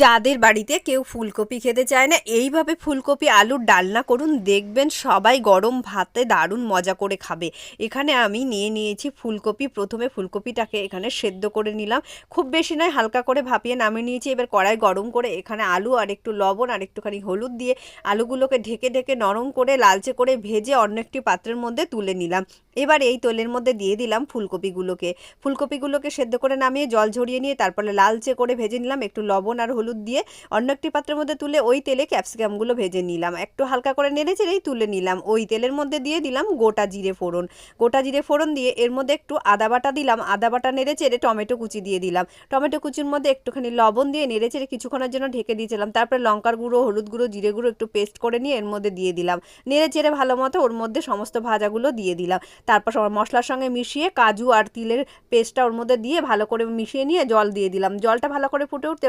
যাদের বাড়িতে কেউ ফুলকপি খেতে চায় না, এইভাবে ফুলকপি আলুর ডালনা করুন, দেখবেন সবাই গরম ভাতে দারুণ মজা করে খাবে। এখানে আমি নিয়ে নিয়েছি ফুলকপি। প্রথমে ফুলকপিটাকে এখানে সেদ্ধ করে নিলাম, খুব বেশি নয়, হালকা করে ভাপিয়ে নামিয়ে নিয়েছি। এবার কড়াই গরম করে এখানে আলু আর একটু লবণ আর একটুখানি হলুদ দিয়ে আলুগুলোকে ঢেকে ঢেকে নরম করে লালচে করে ভেজে অন্য একটি পাত্রের মধ্যে তুলে নিলাম। এবার এই তেলের মধ্যে দিয়ে দিলাম ফুলকপিগুলোকে সেদ্ধ করে নামিয়ে জল ঝরিয়ে নিয়ে তারপরে লালচে করে ভেজে নিলাম, একটু লবণ আর হলুদ দিয়ে অন্য একটি পাত্রের মধ্যে তুলে ওই তেলে ক্যাপসিকামগুলো ভেজে নিলাম, একটু হালকা করে নেড়ে চেড়েই তুলে নিলাম। ওই তেলের মধ্যে দিয়ে দিলাম গোটা জিরে ফোড়ন দিয়ে এর মধ্যে একটু আদা বাটা দিলাম, আদা বাটা নেড়ে চেড়ে টমেটো কুচি দিয়ে দিলাম, টমেটো কুচির মধ্যে একটুখানি লবণ দিয়ে নেড়ে চেড়ে কিছুক্ষণের জন্য ঢেকে দিয়েছিলাম। তারপরে লঙ্কার গুঁড়ো, হলুদ গুঁড়ো, জিরে গুঁড়ো একটু পেস্ট করে নিয়ে এর মধ্যে দিয়ে দিলাম, নেড়ে চেড়ে ভালো মতো ওর মধ্যে সমস্ত ভাজাগুলো দিয়ে দিলাম। তারপর মশলার সঙ্গে মিশিয়ে কাজু আর তিলের পেস্টটা ওর মধ্যে দিয়ে ভালো করে মিশিয়ে নিয়ে জল দিয়ে দিলাম। জলটা ভালো করে ফুটে উঠতে